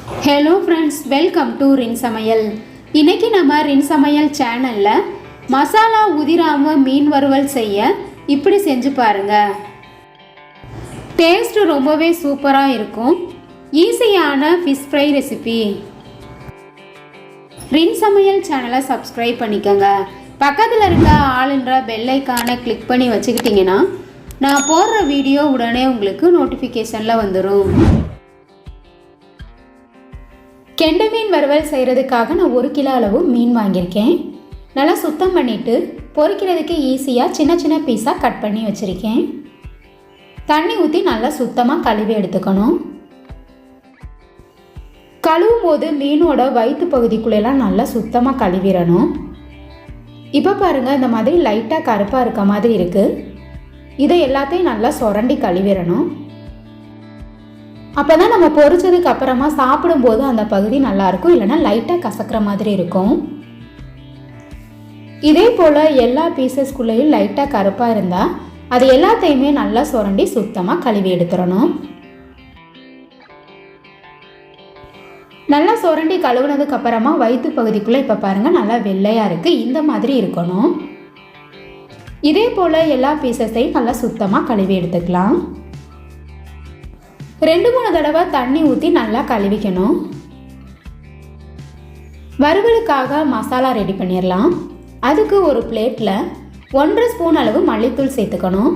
Hello friends, welcome to rinsamayal. இன்றைக்கி நம்ம rinsamayal சேனலில் மசாலா உதிராமல் மீன் வறுவல் செய்ய இப்படி செஞ்சு பாருங்கள். டேஸ்ட்டு ரொம்பவே சூப்பராக இருக்கும். ஈஸியான ஃபிஷ் ஃப்ரை ரெசிபி. rinsamayal சேனலை சப்ஸ்கிரைப் பண்ணிக்கோங்க. பக்கத்தில் இருக்க ஆளுன்ற பெல் ஐக்கானை கிளிக் பண்ணி வச்சுக்கிட்டிங்கன்னா நான் போடுற வீடியோ உடனே உங்களுக்கு நோட்டிஃபிகேஷனில் வந்துடும். கெண்டை மீன் வறுவல் செய்கிறதுக்காக நான் 1 கிலோ அளவு மீன் வாங்கியிருக்கேன். நல்லா சுத்தம் பண்ணிவிட்டு பொரிக்கிறதுக்கு ஈஸியாக சின்ன சின்ன பீஸாக கட் பண்ணி வச்சுருக்கேன். தண்ணி ஊற்றி நல்லா சுத்தமாக கழுவி எடுத்துக்கணும். கழுவும் போது மீனோட வயிற்று பகுதிக்குள்ளெல்லாம் நல்லா சுத்தமாக கழுவிடணும். இப்போ பாருங்கள், இந்த மாதிரி லைட்டாக கருப்பாக இருக்க மாதிரி இருக்குது. இதை எல்லாத்தையும் நல்லா சுரண்டி கழுவிடணும். அப்போ தான் நம்ம பொரிச்சதுக்கு அப்புறமா சாப்பிடும்போது அந்த பகுதி நல்லாயிருக்கும், இல்லைன்னா லைட்டாக கசக்கிற மாதிரி இருக்கும். இதே போல் எல்லா பீசஸ்குள்ளேயும் லைட்டாக கருப்பாக இருந்தால் அது எல்லாத்தையுமே நல்லா சுரண்டி சுத்தமாக கழுவி எடுத்துடணும். நல்லா சுரண்டி கழுவுனதுக்கு அப்புறமா வயிற்று பகுதிக்குள்ளே இப்போ பாருங்கள் நல்லா வெள்ளையாக இருக்குது. இந்த மாதிரி இருக்கணும். இதே போல் எல்லா பீசஸையும் நல்லா சுத்தமாக கழுவி எடுத்துக்கலாம். 2-3 தடவை தண்ணி ஊற்றி நல்லா கழுவிக்கணும். வறுவலுக்காக மசாலா ரெடி பண்ணிடலாம். அதுக்கு ஒரு பிளேட்டில் 1.5 ஸ்பூன் அளவு மல்லித்தூள் சேர்த்துக்கணும்.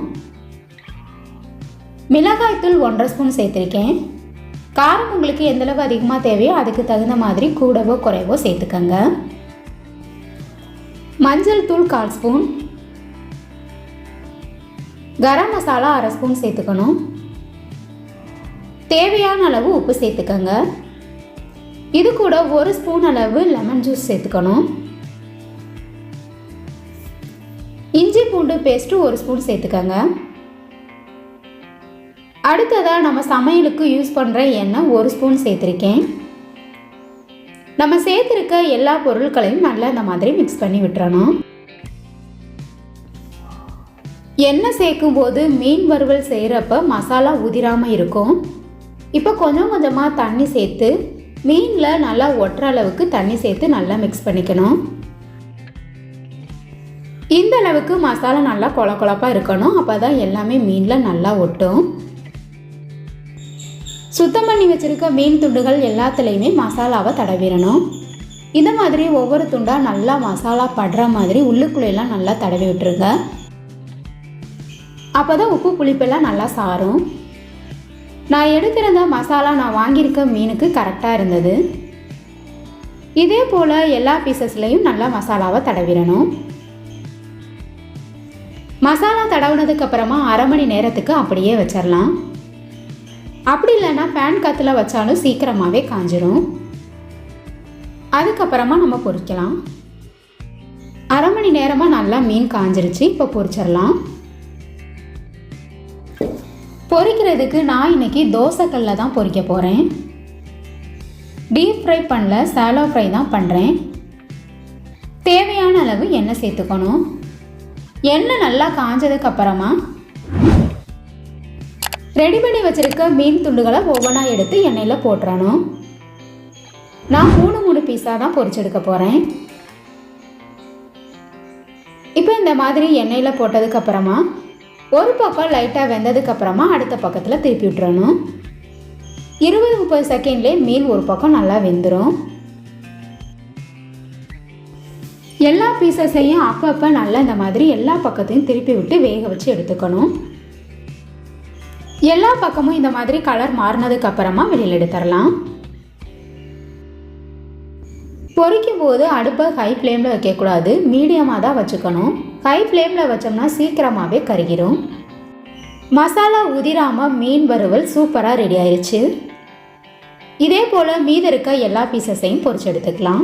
மிளகாய்த்தூள் 1.5 ஸ்பூன் சேர்த்துருக்கேன். காரம் உங்களுக்கு எந்தளவு அதிகமாக தேவையோ அதுக்கு தகுந்த மாதிரி கூடவோ குறைவோ சேர்த்துக்கங்க. மஞ்சள் தூள் 1/4 ஸ்பூன், கரம் மசாலா 1/2 ஸ்பூன் சேர்த்துக்கணும். தேவையான அளவு உப்பு சேர்த்துக்கங்க. இது கூட 1 ஸ்பூன் அளவு லெமன் ஜூஸ் சேர்த்துக்கணும். இஞ்சி பூண்டு பேஸ்ட்டு 1 ஸ்பூன் சேர்த்துக்கங்க. அடுத்ததாக நம்ம சமையலுக்கு யூஸ் பண்ணுற எண்ணெய் 1 ஸ்பூன் சேர்த்துருக்கேன். நம்ம சேர்த்துருக்க எல்லா பொருட்களையும் நல்லா இந்த மாதிரி மிக்ஸ் பண்ணி விட்டுறணும். எண்ணெய் சேர்க்கும் போது மீன் வறுவல் செய்கிறப்ப மசாலா உதிராமல் இருக்கும். இப்போ கொஞ்சம் கொஞ்சமாக தண்ணி சேர்த்து மீனில் நல்லா ஒட்டுற அளவுக்கு தண்ணி சேர்த்து நல்லா மிக்ஸ் பண்ணிக்கணும். இந்த அளவுக்கு மசாலா நல்லா கொழப்பாக இருக்கணும். அப்போ தான் எல்லாமே மீனில் நல்லா ஒட்டும். சுத்தம் பண்ணி வச்சுருக்க மீன் துண்டுகள் எல்லாத்துலேயுமே மசாலாவை தடவிடணும். இந்த மாதிரி ஒவ்வொரு துண்டாக நல்லா மசாலா படுற மாதிரி உள்ளுக்குள்ளெல்லாம் நல்லா தடவி விட்டுருங்க. அப்போ தான் உப்பு புளிப்பெல்லாம் நல்லா சாரும். நான் எடுத்திருந்த மசாலா நான் வாங்கியிருக்க மீனுக்கு கரெக்டாக இருந்தது. இதே போல் எல்லா பீசஸ்லையும் நல்லா மசாலாவை தடவிடணும். மசாலா தடவுனதுக்கு அப்புறமா 1/2 மணி நேரத்துக்கு அப்படியே வச்சிடலாம். அப்படி இல்லைன்னா ஃபேன் காற்றுல வச்சாலும் சீக்கிரமாகவே காஞ்சிரும். அதுக்கப்புறமா நம்ம பொரிக்கலாம். 1/2 மணி நேரமாக நல்லா மீன் காஞ்சிருச்சு. இப்போ பொரிச்சிடலாம். பொரிக்கிறதுக்கு நான் இன்றைக்கி தோசைக்கல்ல தான் பொரிக்க போகிறேன். டீப் ஃப்ரை பண்ணல, சாலோ ஃப்ரை தான் பண்ணுறேன். தேவையான அளவு எண்ணெய் சேர்த்துக்கணும். எண்ணெய் நல்லா காஞ்சதுக்கு அப்புறமா ரெடி பண்ணி வச்சுருக்க மீன் துண்டுகளை ஒவ்வொன்றா எடுத்து எண்ணெயில் போட்டுறணும். நான் 3 பீஸாக தான் பொரிச்செடுக்க போகிறேன். இப்போ இந்த மாதிரி எண்ணெயில் போட்டதுக்கப்புறமா ஒரு பக்கம் லைட்டாக வெந்ததுக்கப்புறமா அடுத்த பக்கத்தில் திருப்பி விட்டுறணும். 20-30 செகண்ட்லேயே மீன் ஒரு பக்கம் நல்லா வெந்துடும். எல்லா பீசஸையும் அப்பப்போ நல்லா இந்த மாதிரி எல்லா பக்கத்தையும் திருப்பி விட்டு வேக வச்சு எடுத்துக்கணும். எல்லா பக்கமும் இந்த மாதிரி கலர் மாறினதுக்கப்புறமா வெளியில் எடுத்துடலாம். பொரிக்கும் போது அடுப்பை ஹை ஃப்ளேமில் வைக்கக்கூடாது, மீடியமாக தான் வச்சுக்கணும். ஹை ஃப்ளேமில் வச்சோம்னா சீக்கிரமாகவே கருகிரும். மசாலா உதிராமல் மீன் வறுவல் சூப்பராக ரெடி ஆயிடுச்சு. இதே போல் மீதி இருக்க எல்லா பீசஸையும் பொரிச்சு எடுத்துக்கலாம்.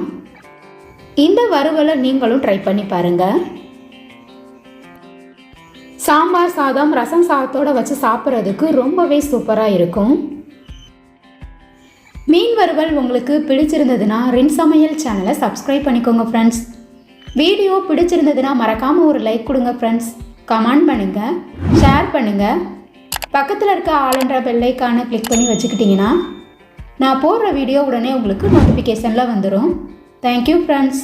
இந்த வறுவலை நீங்களும் ட்ரை பண்ணி பாருங்கள். சாம்பார் சாதம், ரசம் சாதத்தோடு வச்சு சாப்பிட்றதுக்கு ரொம்பவே சூப்பராக இருக்கும். மீன் வறுவல் உங்களுக்கு பிடிச்சிருந்ததுன்னா rinsamayal சேனலை சப்ஸ்கிரைப் பண்ணிக்கோங்க ஃப்ரெண்ட்ஸ். வீடியோ பிடிச்சிருந்ததுன்னா மறக்காமல் ஒரு லைக் கொடுங்க ஃப்ரெண்ட்ஸ். கமெண்ட் பண்ணுங்கள், ஷேர் பண்ணுங்கள். பக்கத்தில் இருக்க ஆளுன்ற பெல் ஐக்கானை கிளிக் பண்ணி வச்சுக்கிட்டிங்கன்னா நான் போடுற வீடியோ உடனே உங்களுக்கு நோட்டிஃபிகேஷனில் வந்துடும். Thank you friends.